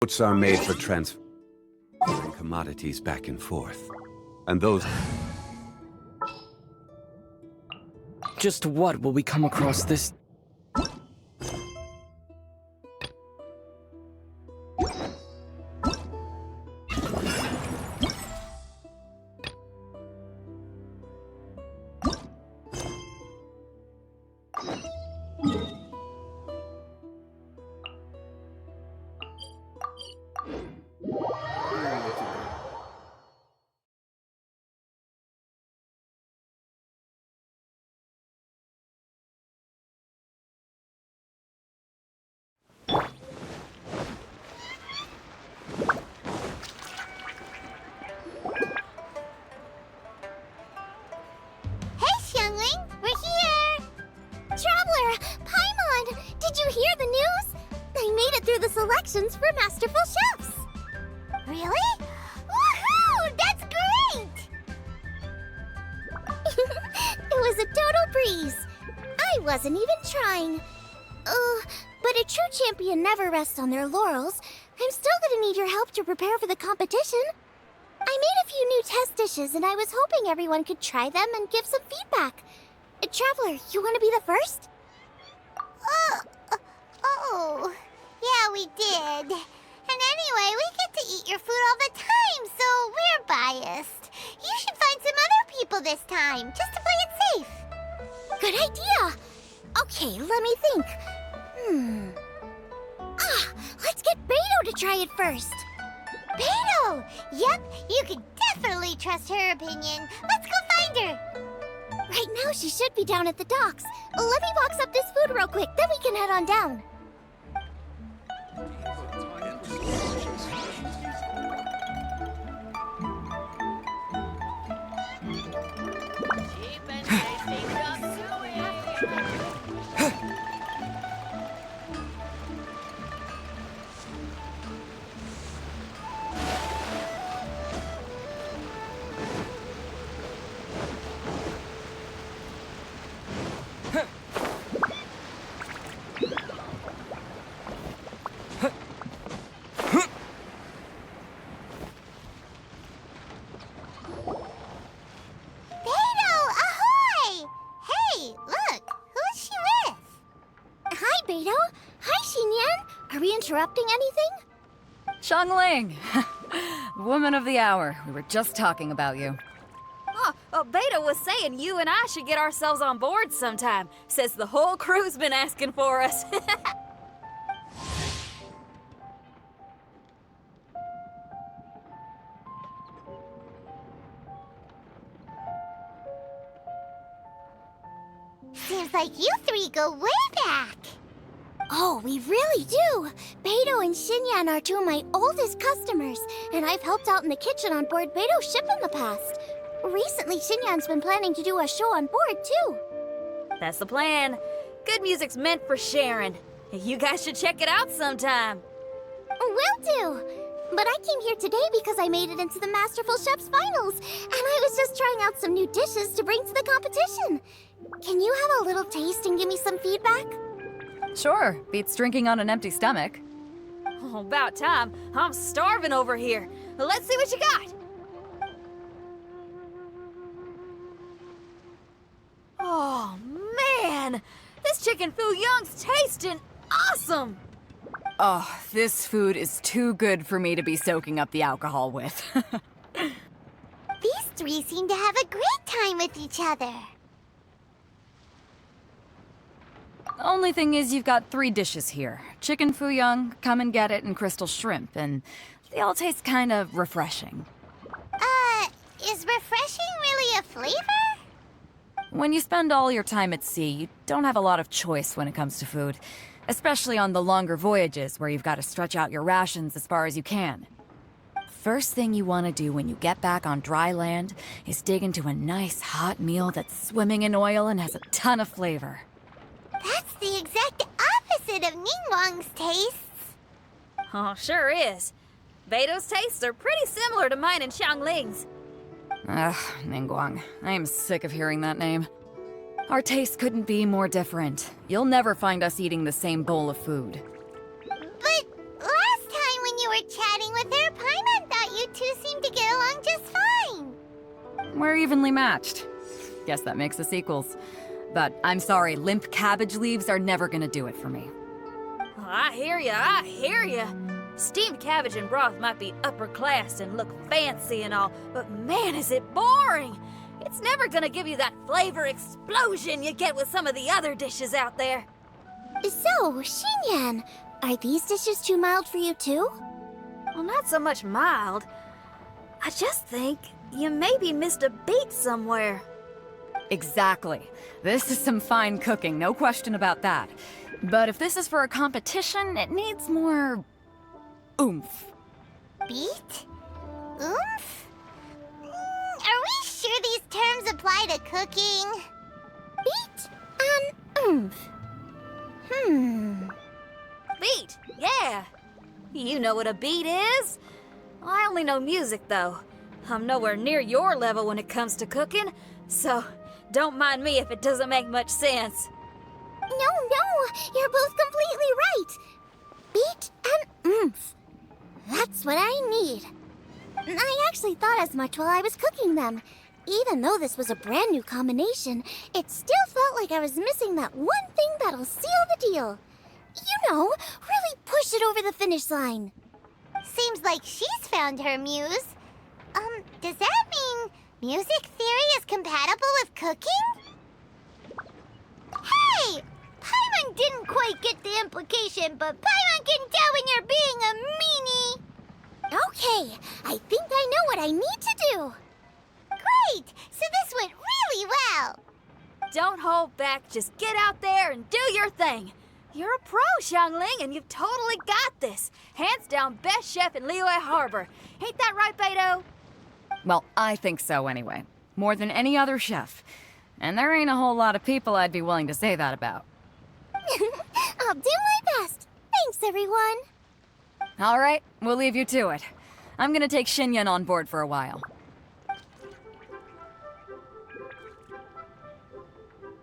Boats are made for transferring commodities back and forth. And those... Just what will we come across this... Selections for Masterful Chefs! Really? Woohoo! That's great! It was a total breeze. I wasn't even trying. But a true champion never rests on their laurels. I'm still gonna need your help to prepare for the competition. I made a few new test dishes and I was hoping everyone could try them and give some feedback. Traveler, you want to be the first? Oh... Yeah, we did. And anyway, we get to eat your food all the time, so we're biased. You should find some other people this time, just to play it safe. Good idea. Okay, let me think. Let's get Beto to try it first. Beto! Yep, you can definitely trust her opinion. Let's go find her. Right now, she should be down at the docks. Let me box up this food real quick, then we can head on down. Interrupting anything? Xiangling! Woman of the hour. We were just talking about you. Beta was saying you and I should get ourselves on board sometime. Says the whole crew's been asking for us. Seems like you three go way back. Oh, we really do! Beto and Xinyan are two of my oldest customers, and I've helped out in the kitchen on board Beto's ship in the past. Recently, Xinyan's been planning to do a show on board, too. That's the plan. Good music's meant for sharing. You guys should check it out sometime. Will do! But I came here today because I made it into the Masterful Chef's finals, and I was just trying out some new dishes to bring to the competition. Can you have a little taste and give me some feedback? Sure, beats drinking on an empty stomach. Oh, about time. I'm starving over here. Let's see what you got. Oh, man! This chicken fuyong's tasting awesome! Oh, this food is too good for me to be soaking up the alcohol with. These three seem to have a great time with each other. Only thing is, you've got 3 dishes here. Chicken fuyong, come and get it, and crystal shrimp, and they all taste kind of refreshing. Is refreshing really a flavor? When you spend all your time at sea, you don't have a lot of choice when it comes to food. Especially on the longer voyages, where you've got to stretch out your rations as far as you can. First thing you want to do when you get back on dry land is dig into a nice hot meal that's swimming in oil and has a ton of flavor. That's the exact opposite of Ningguang's tastes. Oh, sure is. Beto's tastes are pretty similar to mine and Xiangling's. Ugh, Ningguang. I am sick of hearing that name. Our tastes couldn't be more different. You'll never find us eating the same bowl of food. But last time when you were They're evenly matched. Guess that makes us equals. But I'm sorry, limp cabbage leaves are never gonna do it for me. Oh, I hear ya. Steamed cabbage and broth might be upper class and look fancy and all, but man, is it boring! It's never gonna give you that flavor explosion you get with some of the other dishes out there. So, Xinyan, are these dishes too mild for you too? Well, not so much mild. I just think you maybe missed a beat somewhere. Exactly. This is some fine cooking, no question about that. But if this is for a competition, it needs more oomph. Beat? Oomph? Are we sure these terms apply to cooking? Beat and oomph. Beat, yeah. You know what a beat is? I only know music, though. I'm nowhere near your level when it comes to cooking, so don't mind me if it doesn't make much sense. No, you're both completely right. Beat and oomph. That's what I need. I actually thought as much while I was cooking them. Even though this was a brand new combination, it still felt like I was missing that one thing that'll seal the deal. You know, really push it over the finish line. Seems like she's found her muse. Does that mean music theory is compatible with cooking? Hey! Paimon didn't quite get the implication, but Paimon can tell when you're being a meanie. Okay, I think I know what I need to do. Great! So this went really well. Don't hold back, just get out there and do your thing. You're a pro, Xiangling, and you've totally got this. Hands down, best chef in Liyue Harbor. Ain't that right, Beto? Well, I think so anyway. More than any other chef. And there ain't a whole lot of people I'd be willing to say that about. I'll do my best. Thanks, everyone. All right, we'll leave you to it. I'm gonna take Xinyan on board for a while.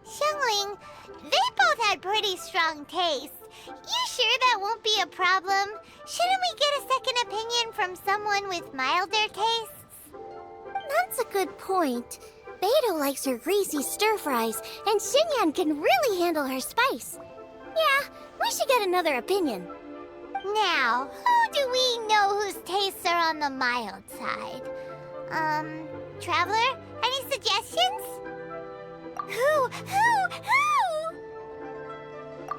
Xiangling, they both had pretty strong taste. You sure that won't be a problem? Shouldn't we get a second opinion from someone with milder tastes? That's a good point. Beto likes her greasy stir-fries, and Xinyan can really handle her spice. Yeah, we should get another opinion. Now, who do we know whose tastes are on the mild side? Traveler, any suggestions? Who?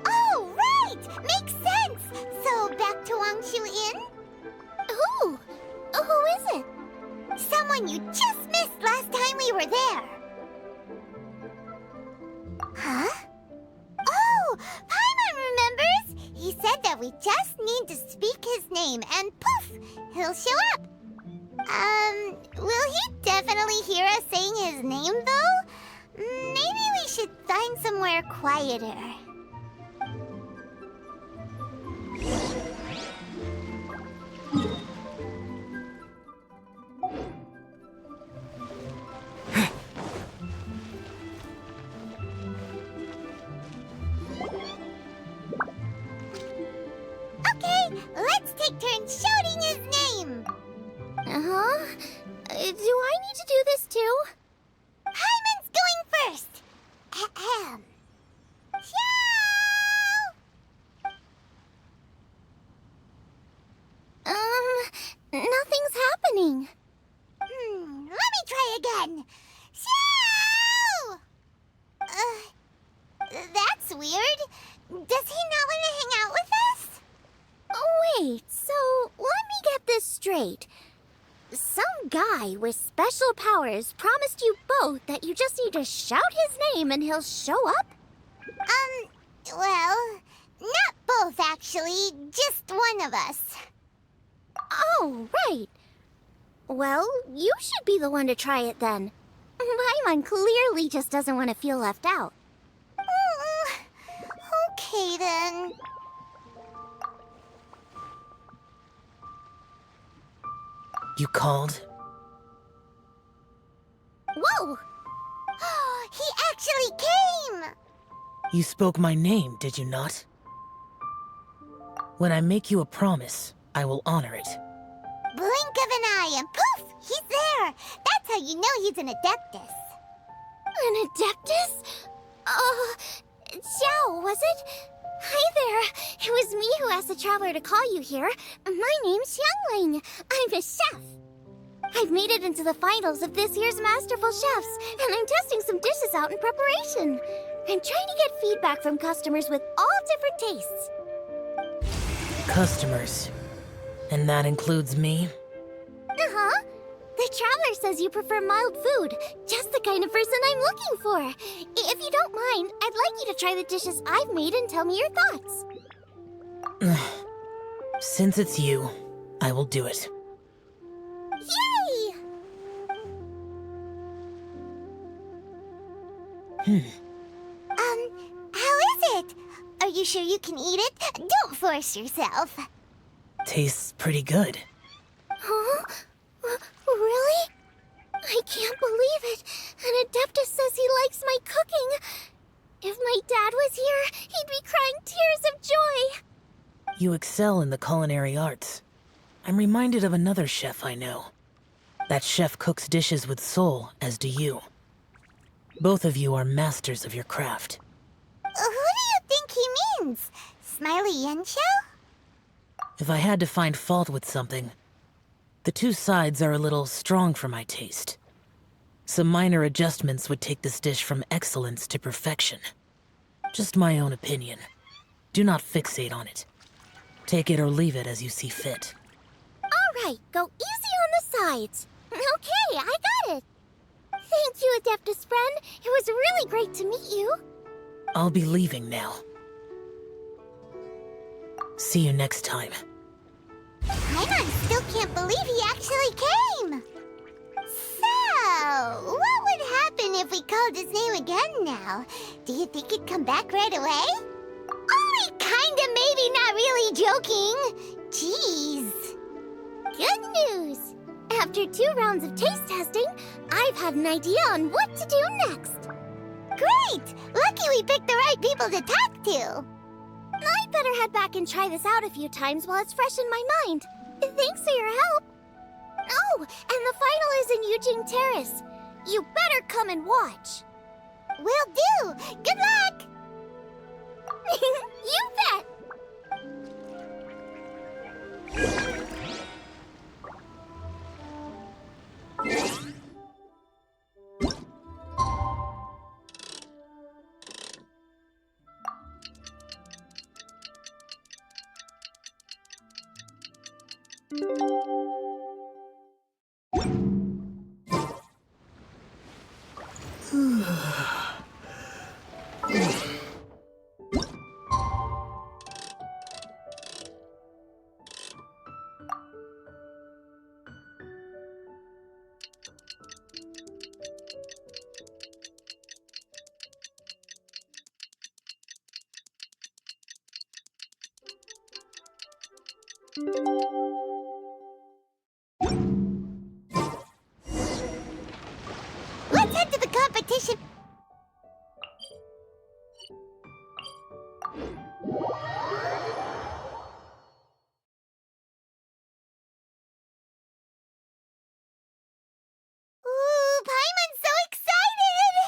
Oh, right! Makes sense! So, back to Wangshu Inn? Who? Who is it? Someone you just missed last time we were there. Huh? Oh, Paimon remembers! He said that we just need to speak his name and poof, he'll show up. Will he definitely hear us saying his name though? Maybe we should find somewhere quieter. Okay, let's take turns shouting his name. Uh-huh. Do I need to do this too? Hyman's going first. Ahem. Shout! Nothing's happening. Let me try again. Shout! That's weird. Does he not want to hang out with us? Oh, wait, so let me get this straight. Some guy with special powers promised you both that you just need to shout his name and he'll show up? Well, not both actually, just one of us. Oh, right. Well, you should be the one to try it then. Paimon clearly just doesn't want to feel left out. Okay then. You called? Whoa! He actually came! You spoke my name, did you not? When I make you a promise, I will honor it. Blink of an eye and poof! He's there! That's That's how you know he's an Adeptus. An Adeptus? Xiao, was it? Hi there. It was me who asked the Traveler to call you here. My name's Xiangling. I'm a chef. I've made it into the finals of this year's Masterful Chefs, and I'm testing some dishes out in preparation. I'm trying to get feedback from customers with all different tastes. Customers. And that includes me? Uh-huh. The Traveler says you prefer mild food. Just the kind of person I'm looking for. If you don't mind, I'd like you to try the dishes I've made and tell me your thoughts. Since it's you, I will do it. Yay! How is it? Are you sure you can eat it? Don't force yourself. Tastes pretty good. Huh? Really? I can't believe it. An Adeptus says he likes my cooking. If my dad was here, he'd be crying tears of joy. You excel in the culinary arts. I'm reminded of another chef I know. That chef cooks dishes with soul, as do you. Both of you are masters of your craft. Who do you think he means? Smiley Yanqiao? If I had to find fault with something, the two sides are a little strong for my taste. Some minor adjustments would take this dish from excellence to perfection. Just my own opinion. Do not fixate on it. Take it or leave it as you see fit. All right, go easy on the sides. Okay, I got it. Thank you, Adeptus friend. It was really great to meet you. I'll be leaving now. See you next time. Paimon still can't believe he actually came. So, what would happen if we called his name again now? Do you think he'd come back right away? Only kinda, maybe, not really joking. Jeez. Good news. After 2 rounds of taste testing, I've had an idea on what to do next. Great! Lucky we picked the right people to talk to. I'd better head back and try this out a few times while it's fresh in my mind. Thanks for your help. Oh, and the final is in Yujing Terrace. You better come and watch. Will do. Good luck. You bet. Let's head to the competition. Ooh, Paimon's so excited!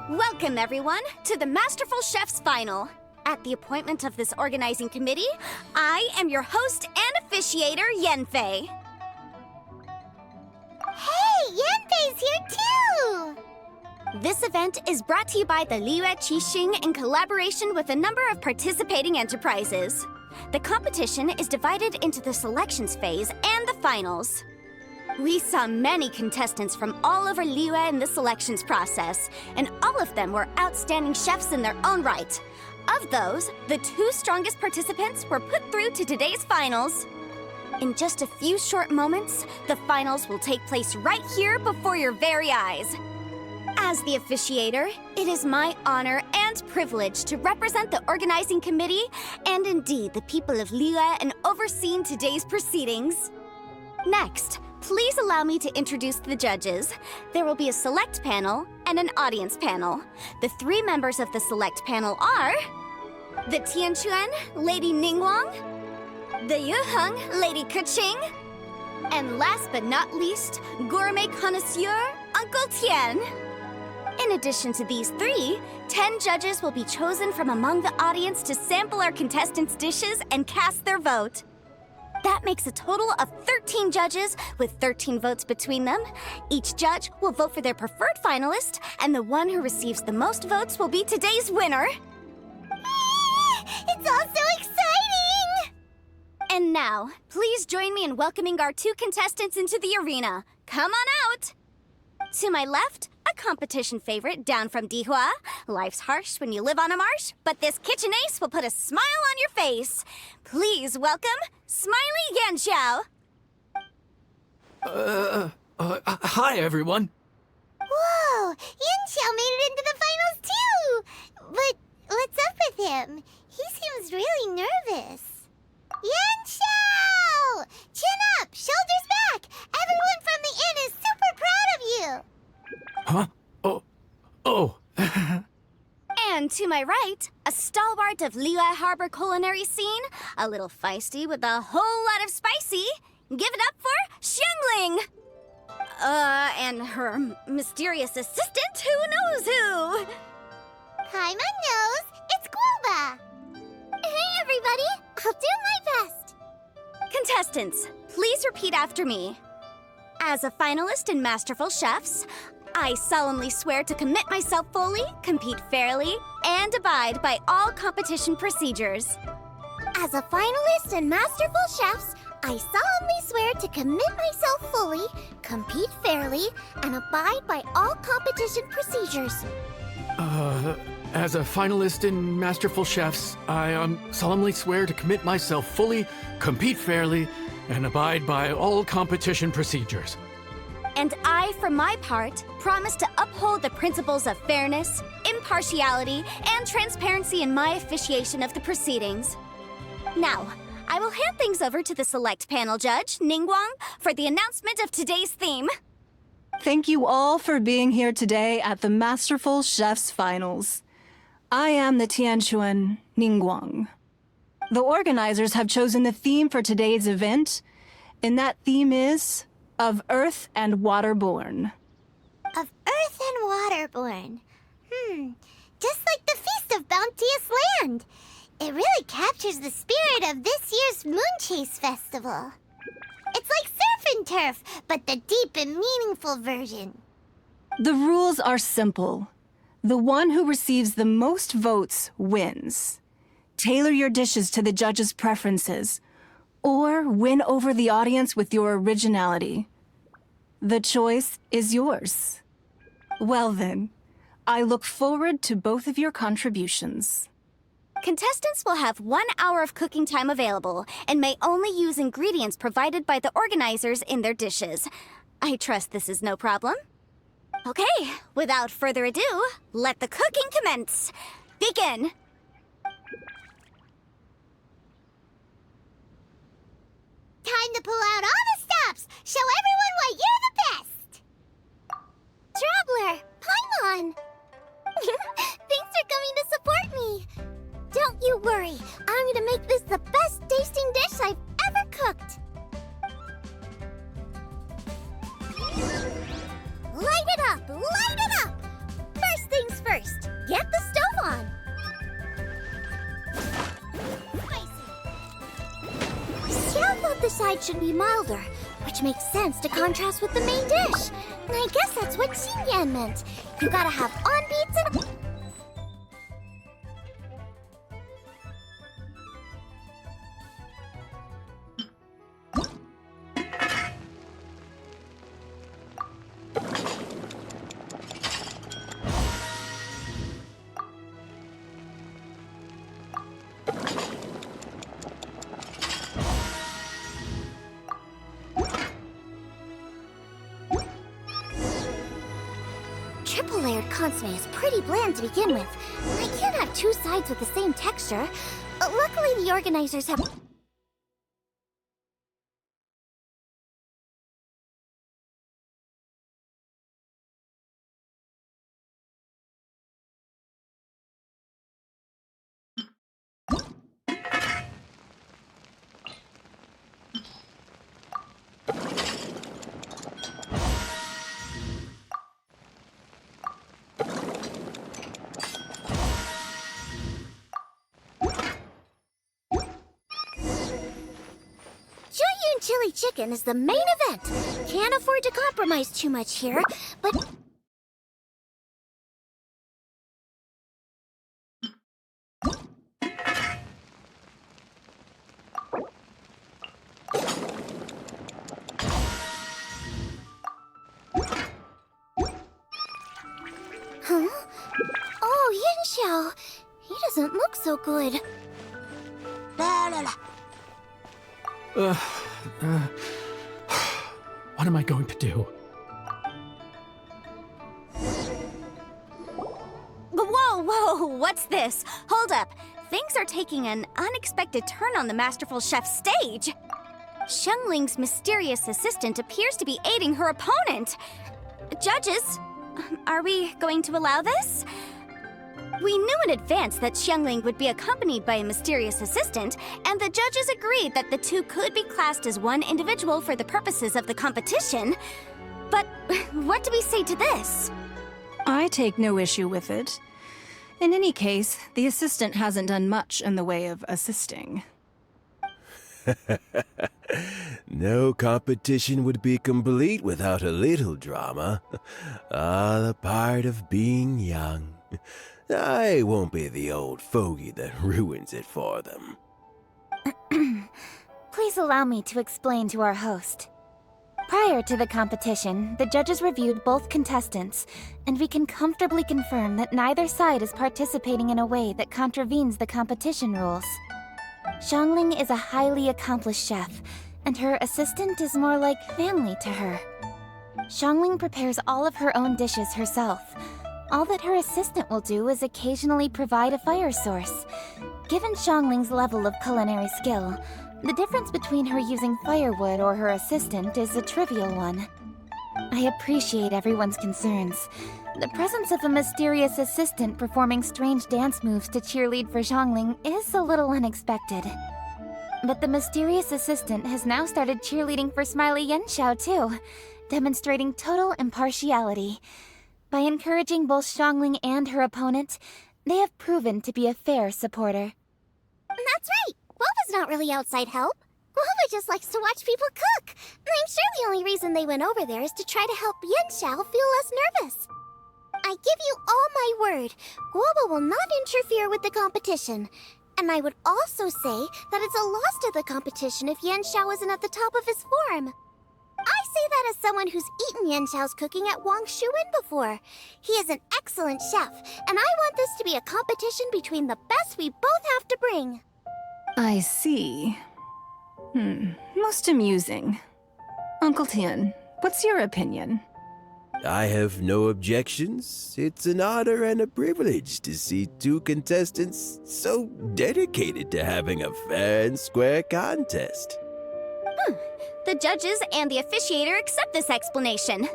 Welcome, everyone, to the Masterful Chef's Final. At the appointment of this organizing committee, I am your host and officiator, Yanfei. Hey, Yanfei's here too! This event is brought to you by the Liyue Qixing in collaboration with a number of participating enterprises. The competition is divided into the selections phase and the finals. We saw many contestants from all over Liyue in the selections process, and all of them were outstanding chefs in their own right. Of those, the 2 strongest participants were put through to today's finals. In just a few short moments, the finals will take place right here before your very eyes. As the officiator, it is my honor and privilege to represent the organizing committee and indeed the people of Liyue in overseeing today's proceedings. Next, please allow me to introduce the judges. There will be a select panel and an audience panel. The 3 members of the select panel are the Tianquan, Lady Ningguang, the Yuheng, Lady Keqing, and last but not least, gourmet connoisseur, Uncle Tian. In addition to these 3, 10 judges will be chosen from among the audience to sample our contestants' dishes and cast their vote. That makes a total of 13 judges with 13 votes between them. Each judge will vote for their preferred finalist, and the one who receives the most votes will be today's winner. It's all so exciting! And now, please join me in welcoming our 2 contestants into the arena. Come on out! To my left, a competition favorite down from Dihua. Life's harsh when you live on a marsh, but this kitchen ace will put a smile on your face. Please welcome Smiley Yanxiao. Hi, everyone. Whoa! Yanxiao made it into the finals too! But what's up with him? He seems really nervous. Yanxiao! Chin up! Shoulders back! Everyone from the inn is super proud of you! Huh? Oh. And to my right, a stalwart of Liyue Harbor culinary scene, a little feisty with a whole lot of spicy. Give it up for Xiangling! And her mysterious assistant, who knows who? Hi, my nose! It's Guoba! Hey, everybody! I'll do my best! Contestants, please repeat after me. As a finalist in Masterful Chefs, I solemnly swear to commit myself fully, compete fairly, and abide by all competition procedures. As a finalist in Masterful Chefs, I solemnly swear to commit myself fully, compete fairly, and abide by all competition procedures. As a finalist in Masterful Chefs, I solemnly swear to commit myself fully, compete fairly, and abide by all competition procedures. And I, for my part, promise to uphold the principles of fairness, impartiality, and transparency in my officiation of the proceedings. Now, I will hand things over to the select panel judge, Ningguang, for the announcement of today's theme. Thank you all for being here today at the Masterful Chefs Finals. I am the Tianquan Ningguang. The organizers have chosen the theme for today's event, and that theme is of Earth and Waterborn. Of Earth and Waterborn. Just like the Feast of Bounteous Land. It really captures the spirit of this year's Moonchase festival. It's like surf and turf, but the deep and meaningful version. The rules are simple. The one who receives the most votes wins. Tailor your dishes to the judges' preferences, or win over the audience with your originality. The choice is yours. Well then, I look forward to both of your contributions. Contestants will have 1 hour of cooking time available and may only use ingredients provided by the organizers in their dishes. I trust this is no problem. Okay, without further ado, let the cooking commence. Begin! Time to pull out all the stops! Show everyone why you're the best! Traveler, Paimon! Thanks for coming to support me! Don't you worry, I'm gonna make this the best tasting dish I've ever cooked! Light it up! Light it up! First things first, get the stove on! Xiao thought the side should be milder, which makes sense to contrast with the main dish. And I guess that's what Xinyan meant. You gotta have on beats and... triple-layered consommé is pretty bland to begin with. I can't have two sides with the same texture. Luckily, the organizers have... Chili chicken is the main event. Can't afford to compromise too much here, but... Huh? Oh, Yin Xiao. He doesn't look so good. La la la. What am I going to do? Whoa, what's this? Hold up. Things are taking an unexpected turn on the Masterful Chef's stage. Xiangling's mysterious assistant appears to be aiding her opponent. Judges, are we going to allow this? We knew in advance that Xiangling would be accompanied by a mysterious assistant, and the judges agreed that the two could be classed as one individual for the purposes of the competition. But what do we say to this? I take no issue with it. In any case, the assistant hasn't done much in the way of assisting. No competition would be complete without a little drama. All a part of being young. I won't be the old fogey that ruins it for them. Please allow me to explain to our host. Prior to the competition, the judges reviewed both contestants, and we can comfortably confirm that neither side is participating in a way that contravenes the competition rules. Xiangling is a highly accomplished chef, and her assistant is more like family to her. Xiangling prepares all of her own dishes herself. All that her assistant will do is occasionally provide a fire source. Given Xiangling's level of culinary skill, the difference between her using firewood or her assistant is a trivial one. I appreciate everyone's concerns. The presence of a mysterious assistant performing strange dance moves to cheerlead for Xiangling is a little unexpected. But the mysterious assistant has now started cheerleading for Smiley Yenshao too, demonstrating total impartiality. By encouraging both Xiangling and her opponent, they have proven to be a fair supporter. That's right! Guoba's not really outside help. Guoba just likes to watch people cook. I'm sure the only reason they went over there is to try to help Yenshao feel less nervous. I give you all my word, Guoba will not interfere with the competition. And I would also say that it's a loss to the competition if Yenshao isn't at the top of his form. I say that as someone who's eaten Yenshao's cooking at Wang Shuwen before. He is an excellent chef, and I want this to be a competition between the best we both have to bring. I see. Most amusing. Uncle Tian, what's your opinion? I have no objections. It's an honor and a privilege to see two contestants so dedicated to having a fair and square contest. The judges and the officiator accept this explanation.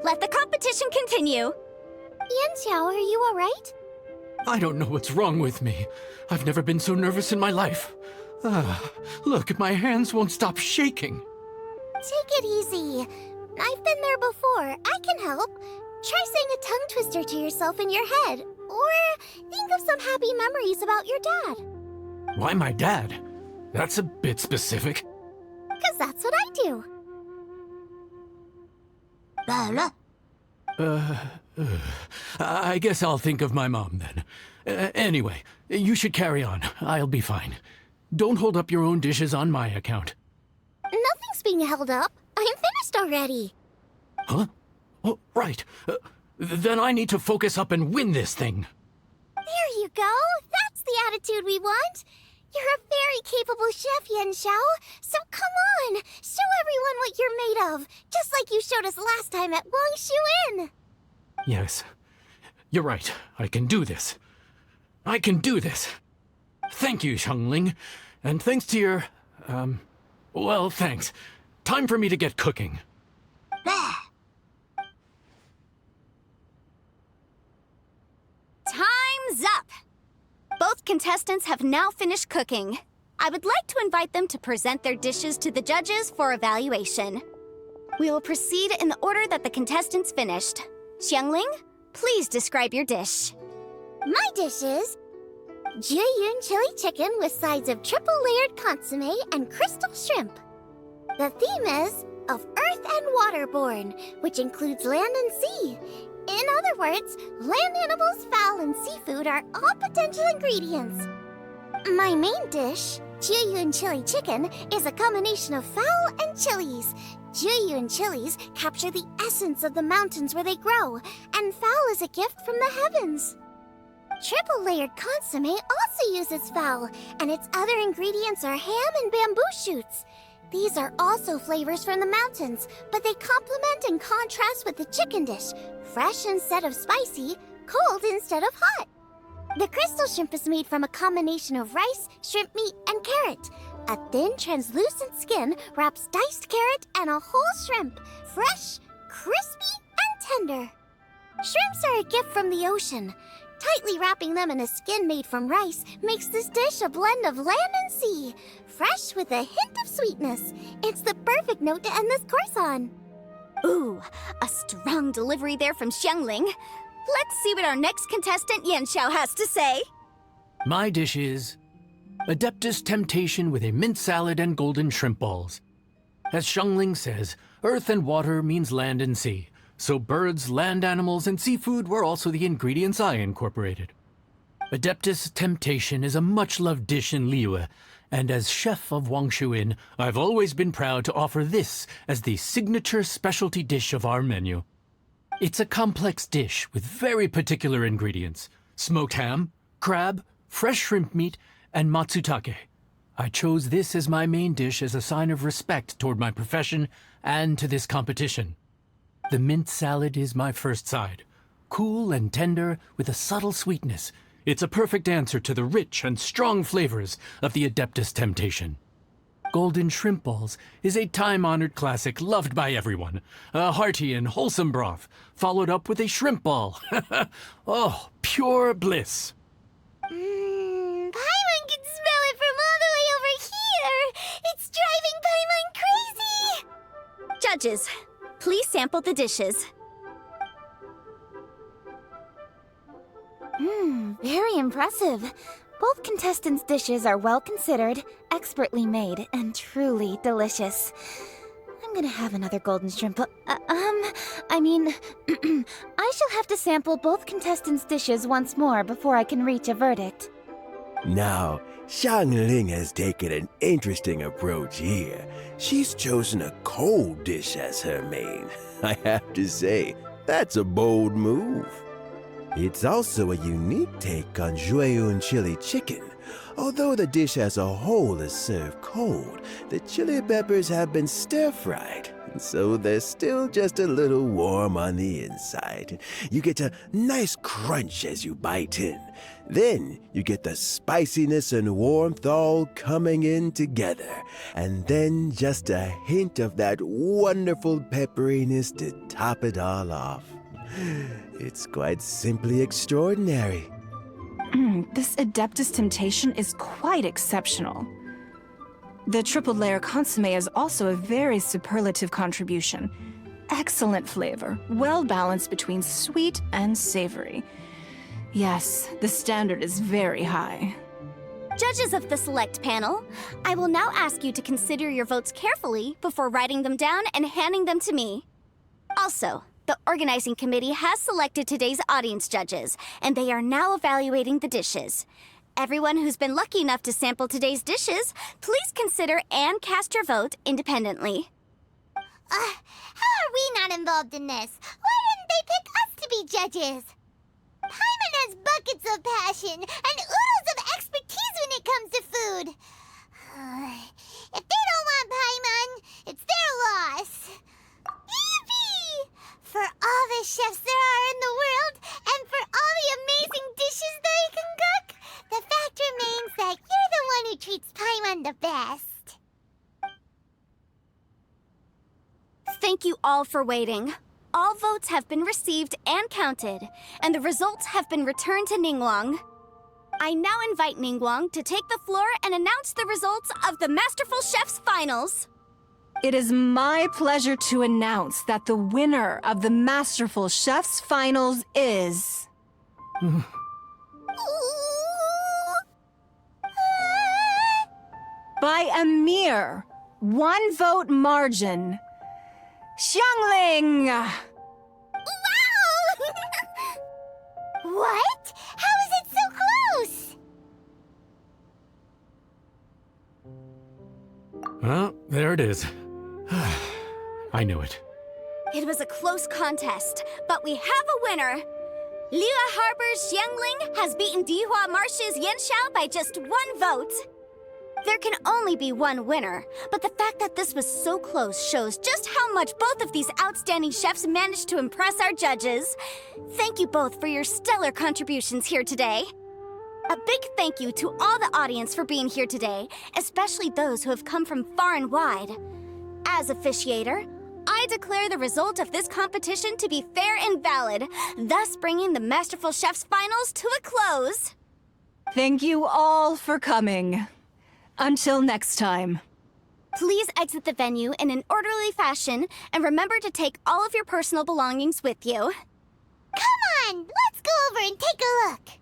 Let the competition continue. Yenshao, are you alright? I don't know what's wrong with me. I've never been so nervous in my life. Look, my hands won't stop shaking. Take it easy. I've been there before. I can help. Try saying a tongue twister to yourself in your head. Or think of some happy memories about your dad. Why my dad? That's a bit specific. 'Cause that's what I do. I guess I'll think of my mom then. Anyway, you should carry on. I'll be fine. Don't hold up your own dishes on my account. Nothing's being held up. I'm finished already. Huh? Oh, right. Then I need to focus up and win this thing. There you go. That's the attitude we want. You're a very capable chef, Yenshao. So come on, show everyone what you're made of, just like you showed us last time at Wang Shuwen. Yes, You're right. I can do this. I can do this. Thank you, Xiangling. And thanks to your, well, thanks. Time for me to get cooking. Time's up! Both contestants have now finished cooking. I would like to invite them to present their dishes to the judges for evaluation. We will proceed in the order that the contestants finished. Xiangling, please describe your dish. My dish is Juyun chili chicken with sides of triple-layered consommé and crystal shrimp. The theme is of earth and waterborne, which includes land and sea. In other words, land animals, fowl, and seafood are all potential ingredients. My main dish, Juyun chili chicken, is a combination of fowl and chilies. Juyun chilies capture the essence of the mountains where they grow, and fowl is a gift from the heavens. Triple-layered consommé also uses fowl, and its other ingredients are ham and bamboo shoots. These are also flavors from the mountains, but they complement and contrast with the chicken dish, fresh instead of spicy, cold instead of hot. The crystal shrimp is made from a combination of rice, shrimp meat, and carrot. A thin, translucent skin wraps diced carrot and a whole shrimp, fresh, crispy, and tender. Shrimps are a gift from the ocean. Tightly wrapping them in a skin made from rice makes this dish a blend of land and sea, fresh with a hint of sweetness. It's the perfect note to end this course on. Ooh, a strong delivery there from Xiangling. Let's see what our next contestant Yanxiao has to say. My dish is Adeptus Temptation with a mint salad and golden shrimp balls. As Xiangling says, earth and water means land and sea. So birds, land animals, and seafood were also the ingredients I incorporated. Adeptus Temptation is a much-loved dish in Liyue, and as chef of Wangshuin, I've always been proud to offer this as the signature specialty dish of our menu. It's a complex dish with very particular ingredients: smoked ham, crab, fresh shrimp meat, and matsutake. I chose this as my main dish as a sign of respect toward my profession and to this competition. The mint salad is my first side. Cool and tender with a subtle sweetness, it's a perfect answer to the rich and strong flavors of the Adeptus Temptation. Golden shrimp balls is a time-honored classic loved by everyone. A hearty and wholesome broth, followed up with a shrimp ball. Oh, pure bliss. Paimon can smell it from all the way over here! It's driving Paimon crazy! Judges, please sample the dishes. Very impressive. Both contestants' dishes are well considered, expertly made, and truly delicious. I'm gonna have another golden shrimp. I shall have to sample both contestants' dishes once more before I can reach a verdict. Now, Xiangling has taken an interesting approach here. She's chosen a cold dish as her main. I have to say, that's a bold move. It's also a unique take on Juyun chili chicken. Although the dish as a whole is served cold, the chili peppers have been stir-fried, and so they're still just a little warm on the inside. You get a nice crunch as you bite in. Then you get the spiciness and warmth all coming in together, and then just a hint of that wonderful pepperiness to top it all off. It's quite simply extraordinary. This Adeptus Temptation is quite exceptional. The triple layer consommé is also a very superlative contribution. Excellent flavor, well balanced between sweet and savory. Yes, the standard is very high. Judges of the select panel, I will now ask you to consider your votes carefully before writing them down and handing them to me. Also, the organizing committee has selected today's audience judges, and they are now evaluating the dishes. Everyone who's been lucky enough to sample today's dishes, please consider and cast your vote independently. How are we not involved in this? Why didn't they pick us to be judges? Paimon has buckets of passion and oodles of expertise when it comes to food. If they don't want Paimon, it's their loss. Yippee! For all the chefs there are in the world, and for all all for waiting. All votes have been received and counted, and the results have been returned to Ningguang. I now invite Ningguang to take the floor and announce the results of the Masterful Chef's Finals. It is my pleasure to announce that the winner of the Masterful Chef's Finals is... by a mere 1 vote margin, Xiangling! Wow! What? How is it so close? Well, there it is. I knew it. It was a close contest, but we have a winner. Liyue Harbor's Xiangling has beaten Dihua Marsh's Yanxiao by just 1 vote. There can only be one winner, but the fact that this was so close shows just how much both of these outstanding chefs managed to impress our judges. Thank you both for your stellar contributions here today. A big thank you to all the audience for being here today, especially those who have come from far and wide. As officiator, I declare the result of this competition to be fair and valid, thus bringing the Masterful Chef's Finals to a close. Thank you all for coming. Until next time. Please exit the venue in an orderly fashion, and remember to take all of your personal belongings with you. Come on, let's go over and take a look.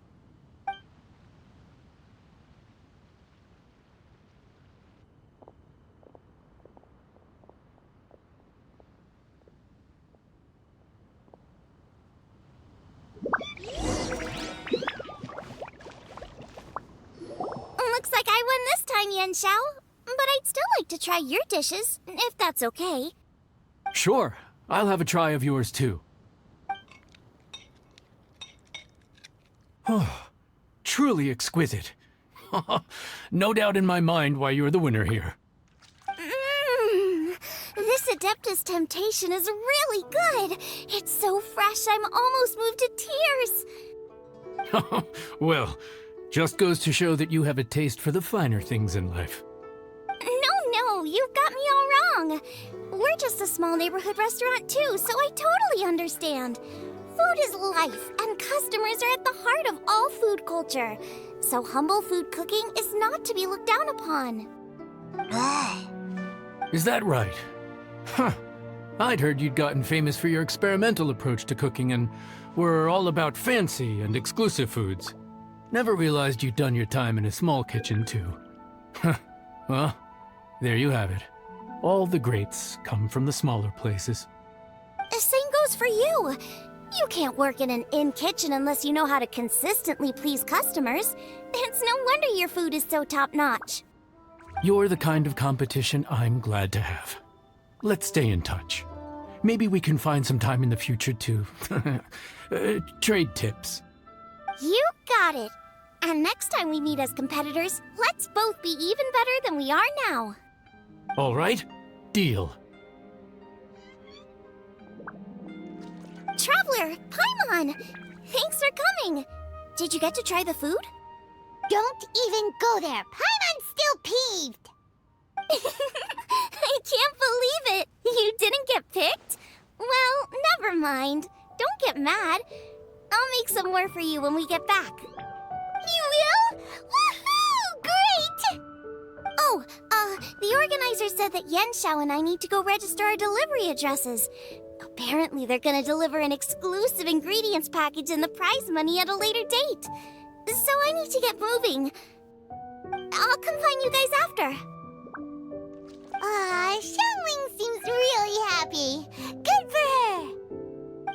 Looks like I won this time, Yanxiao. But I'd still like to try your dishes, if that's okay. Sure, I'll have a try of yours too. Truly exquisite. No doubt in my mind why you're the winner here. This Adeptus Temptation is really good. It's so fresh, I'm almost moved to tears. Well, just goes to show that you have a taste for the finer things in life. No, you've got me all wrong. We're just a small neighborhood restaurant too, so I totally understand. Food is life, and customers are at the heart of all food culture. So humble food cooking is not to be looked down upon. Is that right? Huh. I'd heard you'd gotten famous for your experimental approach to cooking and were all about fancy and exclusive foods. Never realized you'd done your time in a small kitchen, too. Well, there you have it. All the greats come from the smaller places. The same goes for you. You can't work in an inn kitchen unless you know how to consistently please customers. It's no wonder your food is so top-notch. You're the kind of competition I'm glad to have. Let's stay in touch. Maybe we can find some time in the future to trade tips. You got it. And next time we meet as competitors, let's both be even better than we are now. All right, deal. Traveler, Paimon! Thanks for coming. Did you get to try the food? Don't even go there. Paimon's still peeved. I can't believe it. You didn't get picked? Well, never mind. Don't get mad. I'll make some more for you when we get back. You will? Woohoo! Great! Oh, the organizer said that Yanxiao and I need to go register our delivery addresses. Apparently they're gonna deliver an exclusive ingredients package and the prize money at a later date. So I need to get moving. I'll come find you guys after. Xiangling seems really happy. Good for her.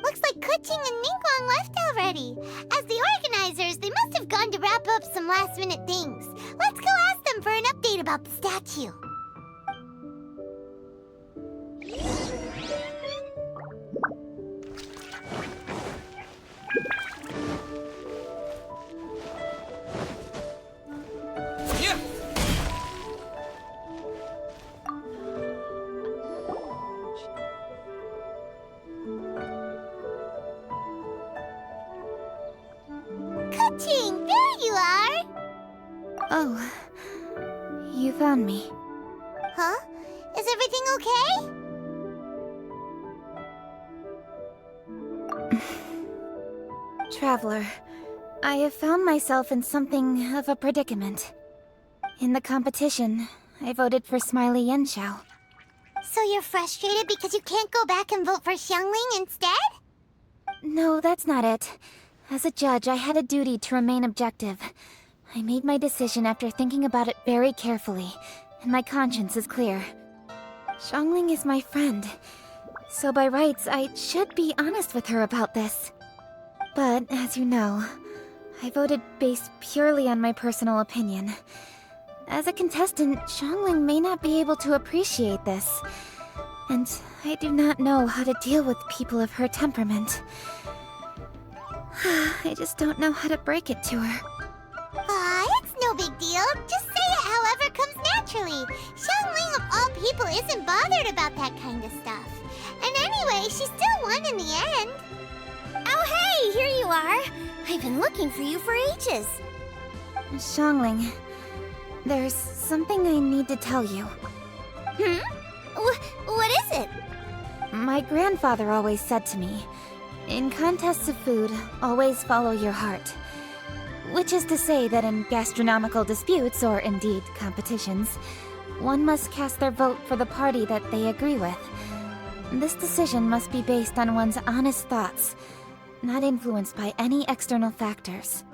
Looks like Kuching and Ningguang left already. As the organizers, they must have gone to wrap up some last-minute things. Let's go ask them for an update about the statue. Kuching, there you are! Oh, you found me. Huh? Is everything okay? Traveler, I have found myself in something of a predicament. In the competition, I voted for Smiley Yenshao. So you're frustrated because you can't go back and vote for Xiangling instead? No, that's not it. As a judge, I had a duty to remain objective. I made my decision after thinking about it very carefully, and my conscience is clear. Xiangling is my friend, so by rights, I should be honest with her about this. But, as you know, I voted based purely on my personal opinion. As a contestant, Xiangling may not be able to appreciate this, and I do not know how to deal with people of her temperament. I just don't know how to break it to her. It's no big deal. Just say it however comes naturally. Xiangling of all people isn't bothered about that kind of stuff. And anyway, she still won in the end. Oh hey, here you are! I've been looking for you for ages. Xiangling, there's something I need to tell you. What is it? My grandfather always said to me, in contests of food, always follow your heart. Which is to say that in gastronomical disputes, or indeed competitions, one must cast their vote for the party that they agree with. This decision must be based on one's honest thoughts, not influenced by any external factors.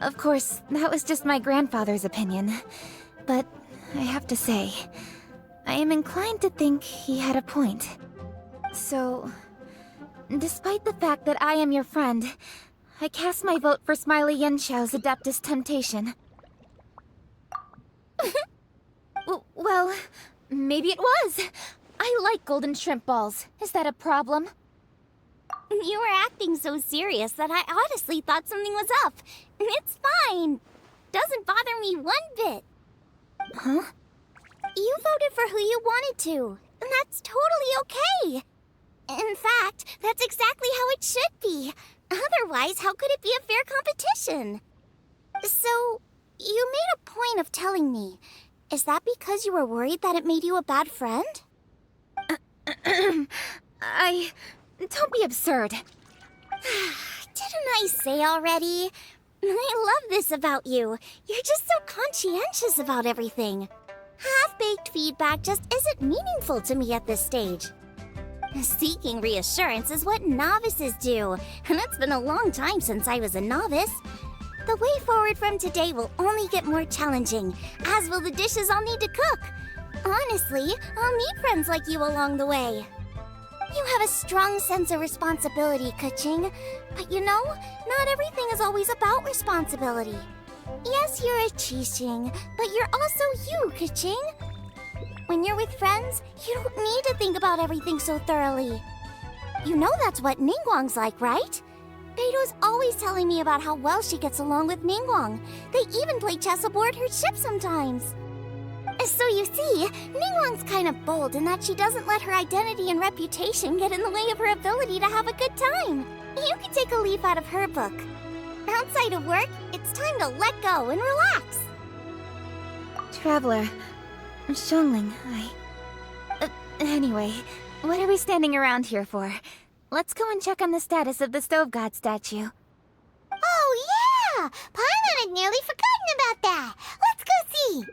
Of course, that was just my grandfather's opinion, but I have to say, I am inclined to think he had a point. So, despite the fact that I am your friend, I cast my vote for Smiley Yenshao's Adeptus Temptation. Well, maybe it was. I like golden shrimp balls. Is that a problem? You were acting so serious that I honestly thought something was up. It's fine. Doesn't bother me one bit. Huh? You voted for who you wanted to, and that's totally okay. In fact, that's exactly how it should be. Otherwise, how could it be a fair competition? So, you made a point of telling me. Is that because you were worried that it made you a bad friend? Don't be absurd. Didn't I say already? I love this about you. You're just so conscientious about everything. Half-baked feedback just isn't meaningful to me at this stage. Seeking reassurance is what novices do, and it's been a long time since I was a novice. The way forward from today will only get more challenging, as will the dishes I'll need to cook. Honestly, I'll meet friends like you along the way. You have a strong sense of responsibility, Keqing. But you know, not everything is always about responsibility. Yes, you're a Qixing, but you're also you, Keqing. When you're with friends, you don't need to think about everything so thoroughly. You know that's what Ningguang's like, right? Beido's always telling me about how well she gets along with Ningguang. They even play chess aboard her ship sometimes. So you see, Ningguang's kind of bold in that she doesn't let her identity and reputation get in the way of her ability to have a good time. You can take a leaf out of her book. Outside of work, it's time to let go and relax. Traveler, Xiangling, anyway, what are we standing around here for? Let's go and check on the status of the Stove God statue. Oh yeah! Paimon had nearly forgotten about that. Let's go see.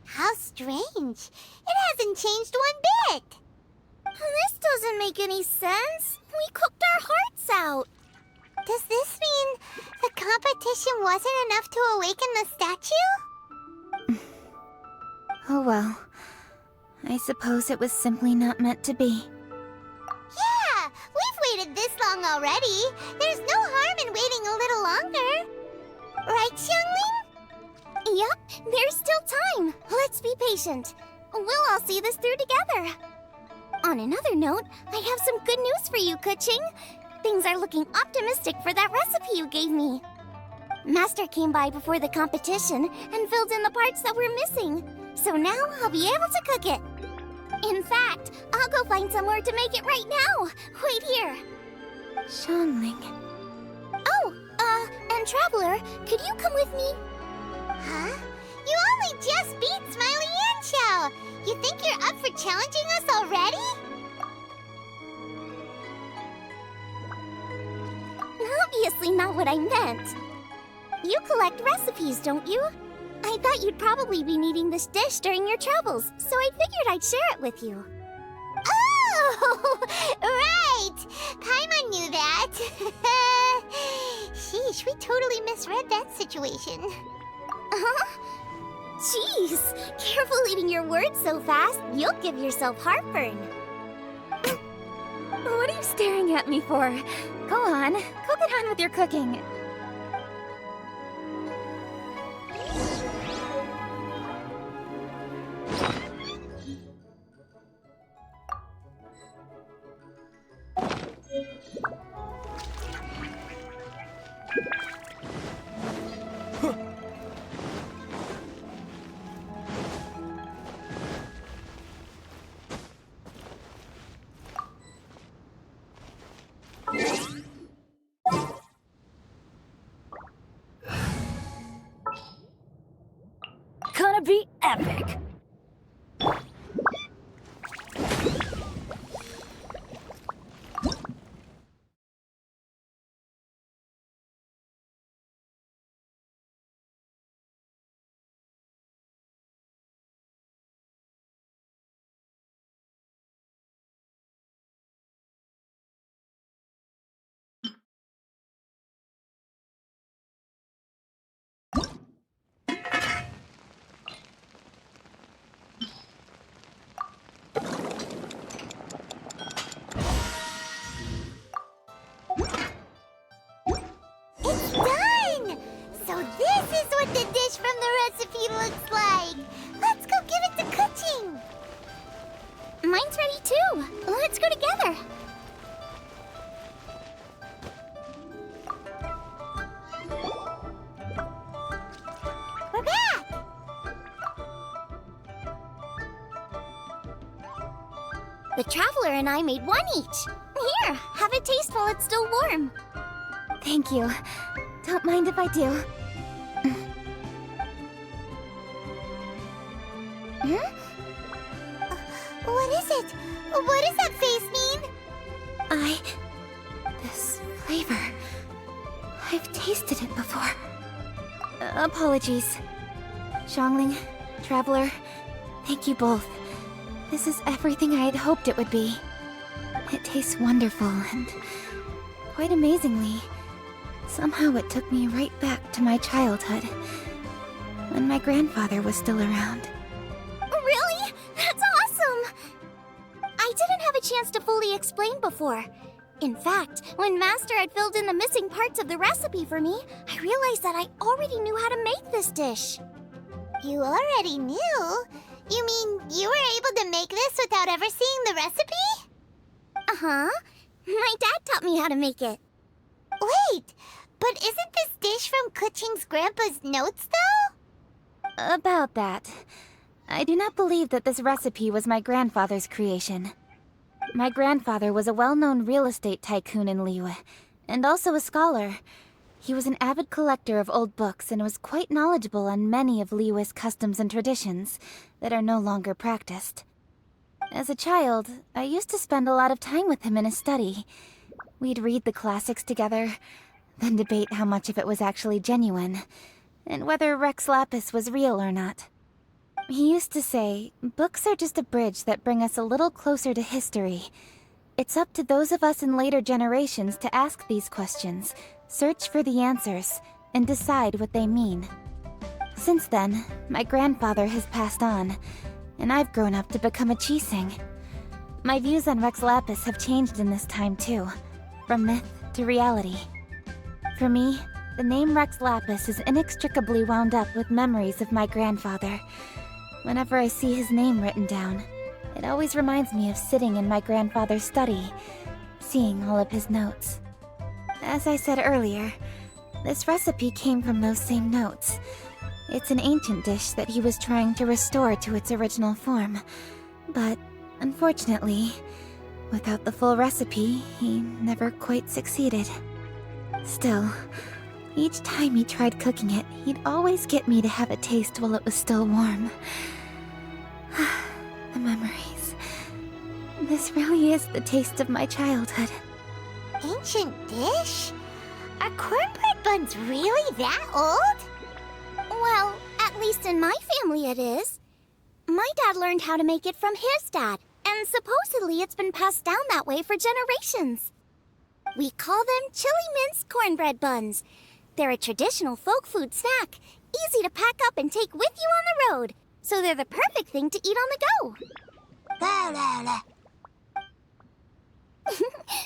How strange. It hasn't changed one bit. This doesn't make any sense. We cooked our hearts out. Does this mean the competition wasn't enough to awaken the statue? Oh well. I suppose it was simply not meant to be. Yeah, we've waited this long already. There's no harm in waiting a little longer. Right, Xiangling? Yep, there's still time. Let's be patient. We'll all see this through together. On another note, I have some good news for you, Keqing. Things are looking optimistic for that recipe you gave me. Master came by before the competition and filled in the parts that were missing. So now I'll be able to cook it. In fact, I'll go find somewhere to make it right now. Wait here. Xiangling. Oh, and Traveler, could you come with me? Huh? You only just beat Smiley and Xiao. You think you're up for challenging us already? Obviously not what I meant. You collect recipes, don't you? I thought you'd probably be needing this dish during your travels, so I figured I'd share it with you. Oh, right! Paimon knew that. Sheesh, we totally misread that situation. Jeez, careful eating your words so fast, you'll give yourself heartburn. What are you staring at me for? Go on, go get on with your cooking. Gonna be epic! It's done! So this is what the dish from the recipe looks like. Let's go give it to cooking. Mine's ready too. Let's go together. We're back! The Traveler and I made one each. Here, have a taste while it's still warm. Thank you. Don't mind if I do. What is it? What does that face mean? This flavor... I've tasted it before. Apologies. Xiangling, Traveler, thank you both. This is everything I had hoped it would be. It tastes wonderful and... quite amazingly, somehow it took me right back to my childhood, when my grandfather was still around. Really? That's awesome! I didn't have a chance to fully explain before. In fact, when Master had filled in the missing parts of the recipe for me, I realized that I already knew how to make this dish. You already knew? You mean you were able to make this without ever seeing the recipe? Uh-huh. My dad taught me how to make it. Wait, but isn't this dish from Kuching's grandpa's notes, though? About that, I do not believe that this recipe was my grandfather's creation. My grandfather was a well-known real estate tycoon in Liyue, and also a scholar. He was an avid collector of old books and was quite knowledgeable on many of Liyue's customs and traditions that are no longer practiced. As a child, I used to spend a lot of time with him in his study. We'd read the classics together, then debate how much of it was actually genuine, and whether Rex Lapis was real or not. He used to say, books are just a bridge that bring us a little closer to history. It's up to those of us in later generations to ask these questions, search for the answers, and decide what they mean. Since then, my grandfather has passed on, and I've grown up to become a Chising. My views on Rex Lapis have changed in this time too, from myth to reality. For me, the name Rex Lapis is inextricably wound up with memories of my grandfather. Whenever I see his name written down, it always reminds me of sitting in my grandfather's study, seeing all of his notes. As I said earlier, this recipe came from those same notes. It's an ancient dish that he was trying to restore to its original form. But, unfortunately, without the full recipe, he never quite succeeded. Still, each time he tried cooking it, he'd always get me to have a taste while it was still warm. The memories. This really is the taste of my childhood. Ancient dish? Are cornbread buns really that old? Well, at least in my family it is. My dad learned how to make it from his dad, and supposedly it's been passed down that way for generations. We call them chili mince cornbread buns. They're a traditional folk food snack, easy to pack up and take with you on the road, so they're the perfect thing to eat on the go.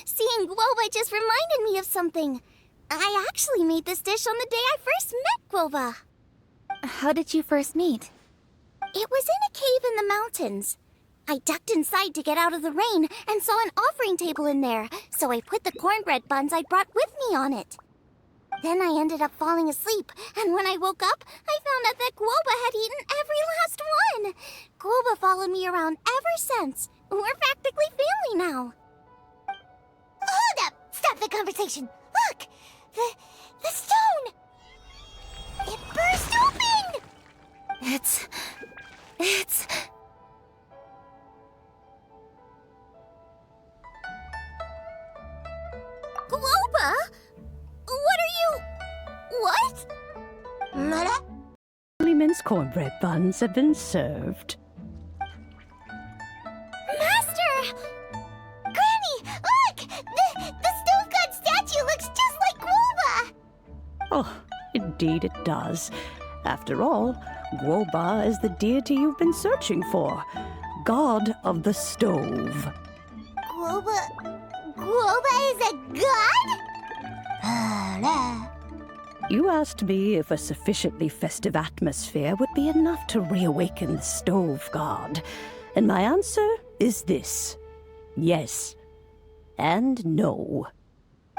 Seeing Guoba just reminded me of something. I actually made this dish on the day I first met Guoba. How did you first meet? It was in a cave in the mountains. I ducked inside to get out of the rain and saw an offering table in there, so I put the cornbread buns I'd brought with me on it. Then I ended up falling asleep, and when I woke up, I found out that Guoba had eaten every last one. Guoba followed me around ever since. We're practically family now. Hold up! Stop the conversation! Look! The stone! It burst open! It's... Guoba? What are you... What? Mince cornbread buns have been served. Master! Granny, look! The stove god statue looks just like Guoba! Oh, indeed it does. After all, Guoba is the deity you've been searching for. God of the stove. Guoba is a god? You asked me if a sufficiently festive atmosphere would be enough to reawaken the stove god. And my answer is this. Yes. And no.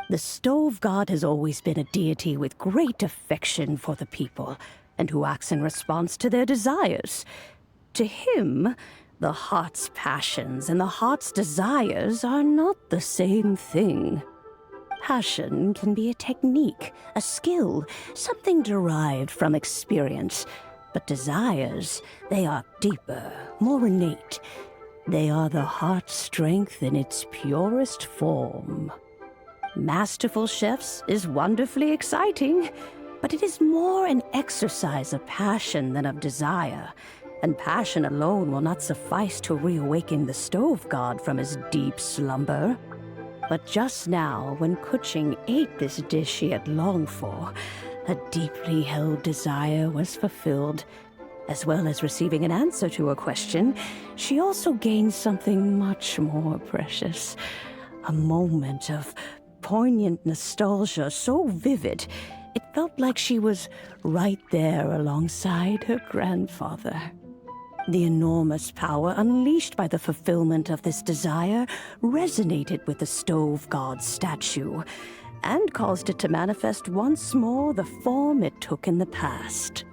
The stove god has always been a deity with great affection for the people, and who acts in response to their desires. To him, the heart's passions and the heart's desires are not the same thing. Passion can be a technique, a skill, something derived from experience. But desires, they are deeper, more innate. They are the heart's strength in its purest form. Masterful chefs is wonderfully exciting, but it is more an exercise of passion than of desire. And passion alone will not suffice to reawaken the stove god from his deep slumber. But just now, when Kuching ate this dish she had longed for, a deeply held desire was fulfilled. As well as receiving an answer to a question, she also gained something much more precious. A moment of poignant nostalgia so vivid, it felt like she was right there alongside her grandfather. The enormous power unleashed by the fulfillment of this desire resonated with the stove god's statue, and caused it to manifest once more the form it took in the past.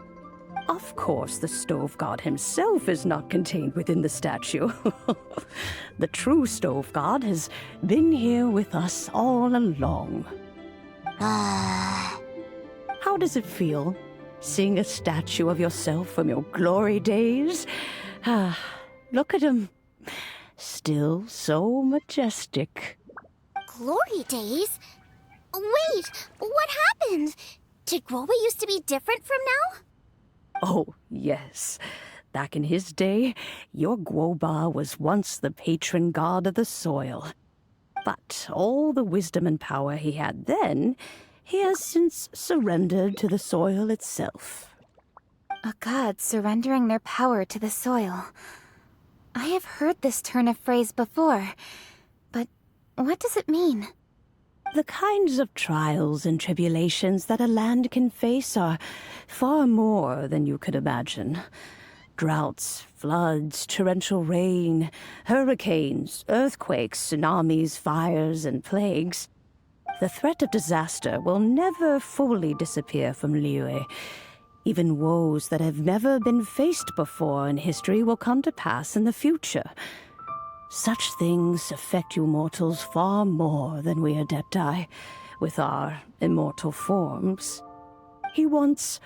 Of course, the stove god himself is not contained within the statue. The true stove god has been here with us all along. How does it feel? Seeing a statue of yourself from your glory days? Look at him. Still so majestic. Glory days? Wait, what happened? Did Guoba used to be different from now? Oh, yes. Back in his day, your Guoba was once the patron god of the soil. But all the wisdom and power he had then, he has since surrendered to the soil itself. A god surrendering their power to the soil. I have heard this turn of phrase before, but what does it mean? The kinds of trials and tribulations that a land can face are far more than you could imagine. Droughts, floods, torrential rain, hurricanes, earthquakes, tsunamis, fires, and plagues. The threat of disaster will never fully disappear from Liyue. Even woes that have never been faced before in history will come to pass in the future. Such things affect you mortals far more than we Adepti, with our immortal forms. He once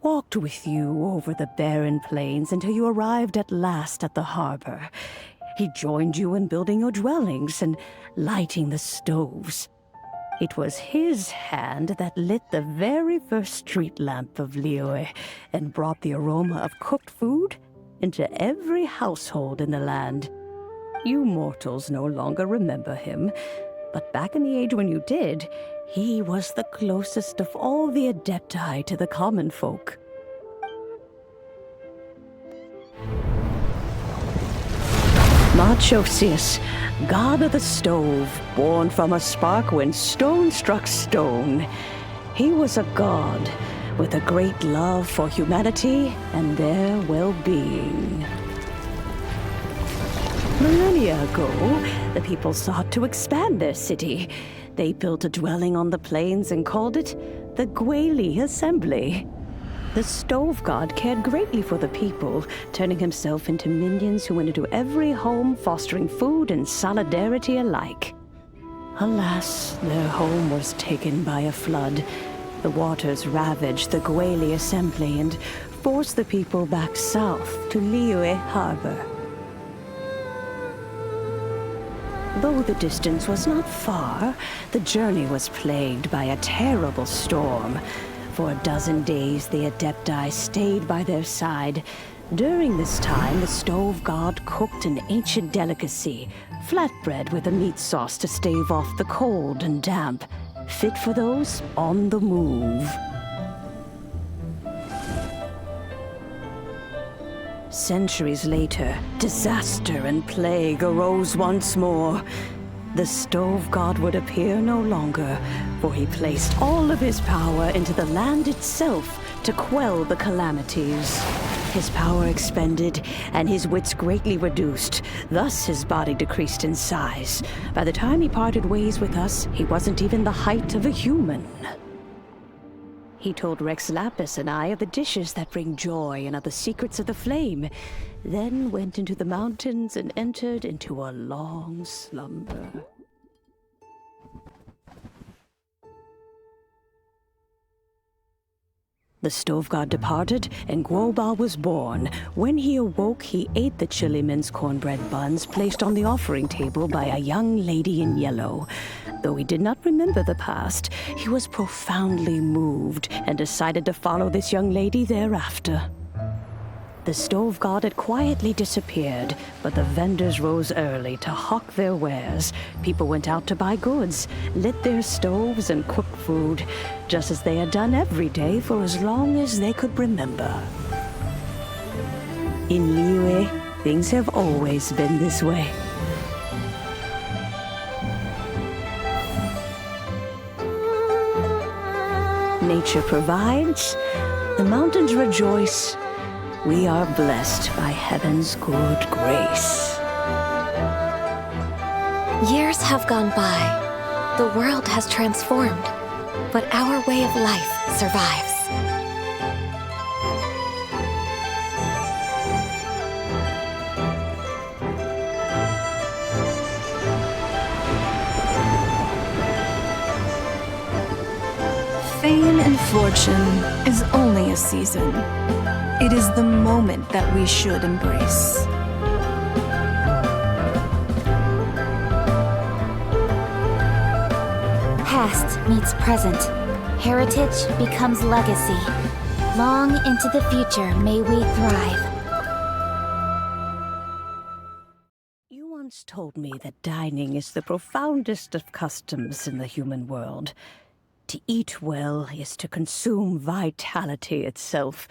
walked with you over the barren plains until you arrived at last at the harbor. He joined you in building your dwellings and lighting the stoves. It was his hand that lit the very first street lamp of Liyue and brought the aroma of cooked food into every household in the land. You mortals no longer remember him, but back in the age when you did, he was the closest of all the Adepti to the common folk. Moonchase, god of the stove, born from a spark when stone struck stone. He was a god with a great love for humanity and their well-being. Millennia ago, the people sought to expand their city. They built a dwelling on the plains and called it the Gweli Assembly. The stove god cared greatly for the people, turning himself into minions who went into every home, fostering food and solidarity alike. Alas, their home was taken by a flood. The waters ravaged the Gweli Assembly and forced the people back south to Liyue Harbor. Though the distance was not far, the journey was plagued by a terrible storm. For a dozen days, the Adepti stayed by their side. During this time, the stove god cooked an ancient delicacy, flatbread with a meat sauce to stave off the cold and damp, fit for those on the move. Centuries later, disaster and plague arose once more. The stove god would appear no longer, for he placed all of his power into the land itself to quell the calamities. His power expended, and his wits greatly reduced. Thus his body decreased in size. By the time he parted ways with us, he wasn't even the height of a human. He told Rex Lapis and I of the dishes that bring joy and of the secrets of the flame, then went into the mountains and entered into a long slumber. The stove god departed, and Guoba was born. When he awoke, he ate the chili mince cornbread buns placed on the offering table by a young lady in yellow. Though he did not remember the past, he was profoundly moved and decided to follow this young lady thereafter. The stove god had quietly disappeared, but the vendors rose early to hawk their wares. People went out to buy goods, lit their stoves, and cooked food, just as they had done every day for as long as they could remember. In Liyue, things have always been this way. Nature provides, the mountains rejoice. We are blessed by heaven's good grace. Years have gone by. The world has transformed, but our way of life survives. Fame and fortune is only a season. It is the moment that we should embrace. Past meets present. Heritage becomes legacy. Long into the future may we thrive. You once told me that dining is the profoundest of customs in the human world. To eat well is to consume vitality itself,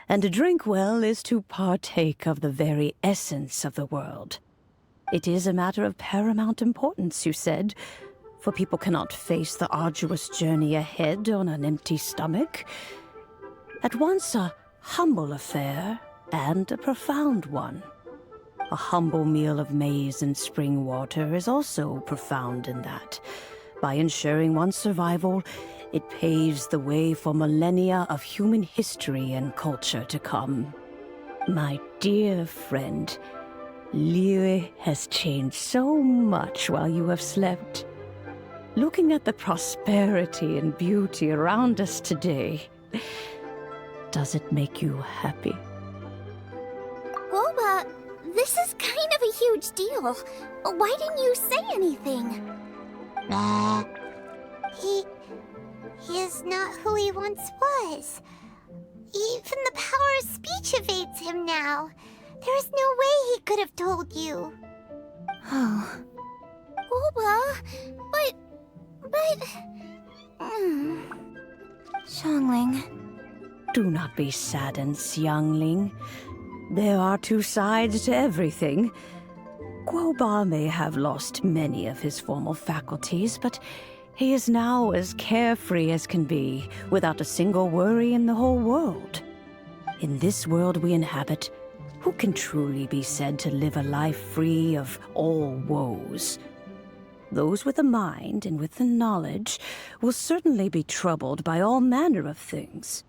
and to drink well is to partake of the very essence of the world. It is a matter of paramount importance, you said, for people cannot face the arduous journey ahead on an empty stomach. At once a humble affair and a profound one. A humble meal of maize and spring water is also profound in that. By ensuring one's survival, it paves the way for millennia of human history and culture to come. My dear friend, Liyue has changed so much while you have slept. Looking at the prosperity and beauty around us today, does it make you happy? Guoba, this is kind of a huge deal. Why didn't you say anything? He is not who he once was. Even the power of speech evades him now. There is no way he could have told you. Oh. Guoba, but... Xiangling. Do not be saddened, Xiangling. There are two sides to everything. Guoba may have lost many of his formal faculties, but he is now as carefree as can be, without a single worry in the whole world. In this world we inhabit, who can truly be said to live a life free of all woes? Those with a mind and with the knowledge will certainly be troubled by all manner of things.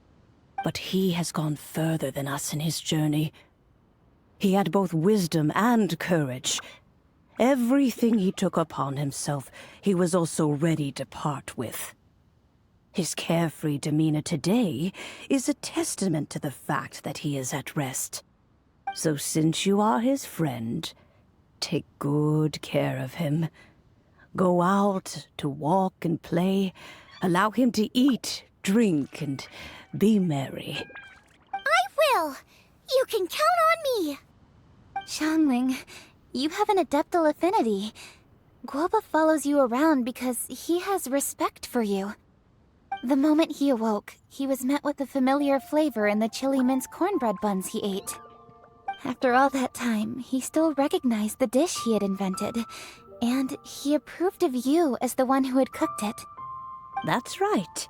But he has gone further than us in his journey. He had both wisdom and courage. Everything he took upon himself, he was also ready to part with. His carefree demeanor today is a testament to the fact that he is at rest. So since you are his friend, take good care of him. Go out to walk and play. Allow him to eat, drink, and be merry. I will! You can count on me! Xiangling, you have an adeptal affinity. Guoba follows you around because he has respect for you. The moment he awoke, he was met with the familiar flavor in the chili mince cornbread buns he ate. After all that time, he still recognized the dish he had invented, and he approved of you as the one who had cooked it. That's right.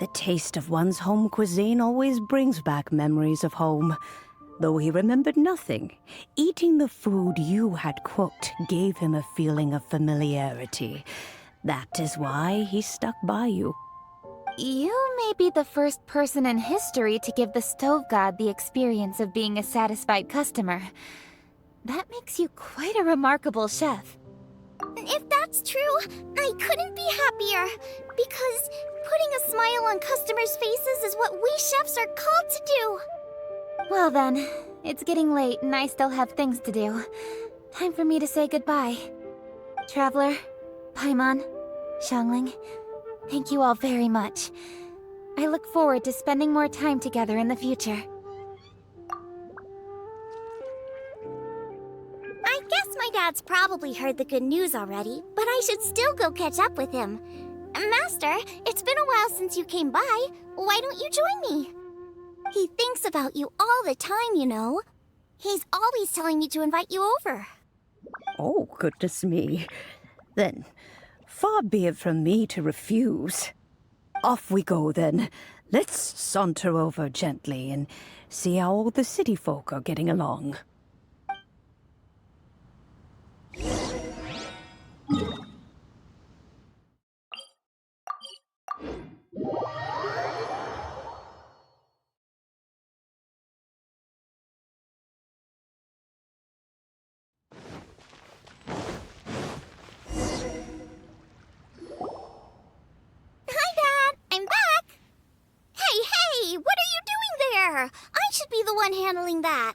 The taste of one's home cuisine always brings back memories of home. Though he remembered nothing, eating the food you had cooked gave him a feeling of familiarity. That is why he stuck by you. You may be the first person in history to give the stove god the experience of being a satisfied customer. That makes you quite a remarkable chef. If that's true, I couldn't be happier. Because putting a smile on customers' faces is what we chefs are called to do. Well then, it's getting late and I still have things to do. Time for me to say goodbye. Traveler, Paimon, Xiangling, thank you all very much. I look forward to spending more time together in the future. I guess my dad's probably heard the good news already, but I should still go catch up with him. Master, it's been a while since you came by. Why don't you join me? He thinks about you all the time, you know. He's always telling me to invite you over. Oh, goodness me. Then, far be it from me to refuse. Off we go, then. Let's saunter over gently and see how all the city folk are getting along. Hey, what are you doing there? I should be the one handling that.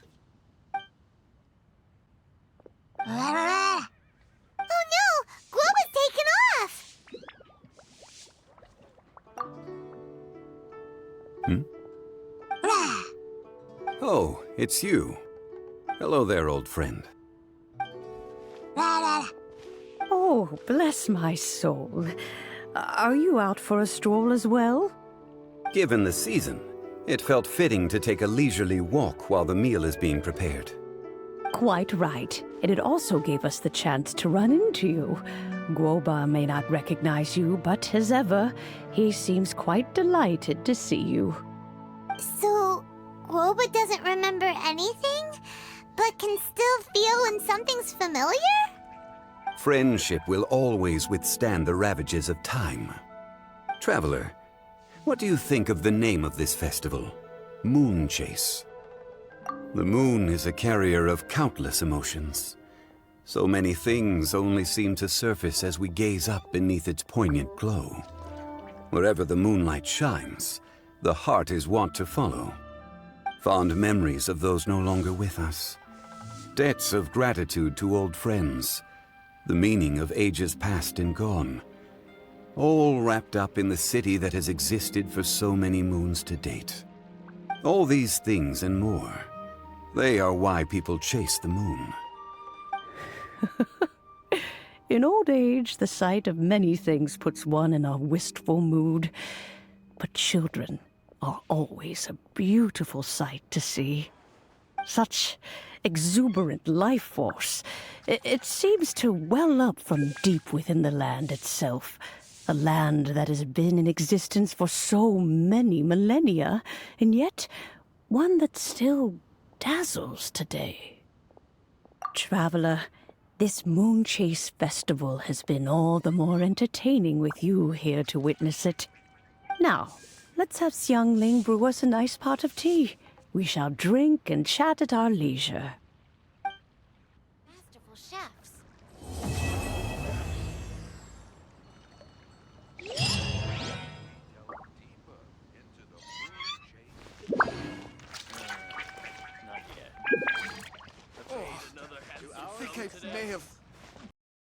Oh no! Guoba's taken off! Oh, it's you. Hello there, old friend. Oh, bless my soul. Are you out for a stroll as well? Given the season, it felt fitting to take a leisurely walk while the meal is being prepared. Quite right. And it also gave us the chance to run into you. Guoba may not recognize you, but as ever, he seems quite delighted to see you. So, Guoba doesn't remember anything, but can still feel when something's familiar? Friendship will always withstand the ravages of time. Traveler, what do you think of the name of this festival? Moonchase. The moon is a carrier of countless emotions. So many things only seem to surface as we gaze up beneath its poignant glow. Wherever the moonlight shines, the heart is wont to follow. Fond memories of those no longer with us. Debts of gratitude to old friends. The meaning of ages past and gone. All wrapped up in the city that has existed for so many moons to date. All these things and more, they are why people chase the moon. In old age, the sight of many things puts one in a wistful mood. But children are always a beautiful sight to see. Such exuberant life force. It seems to well up from deep within the land itself. A land that has been in existence for so many millennia, and yet one that still dazzles today. Traveler, this Moonchase festival has been all the more entertaining with you here to witness it. Now, let's have Xiangling brew us a nice pot of tea. We shall drink and chat at our leisure. Masterful chefs. I think I may have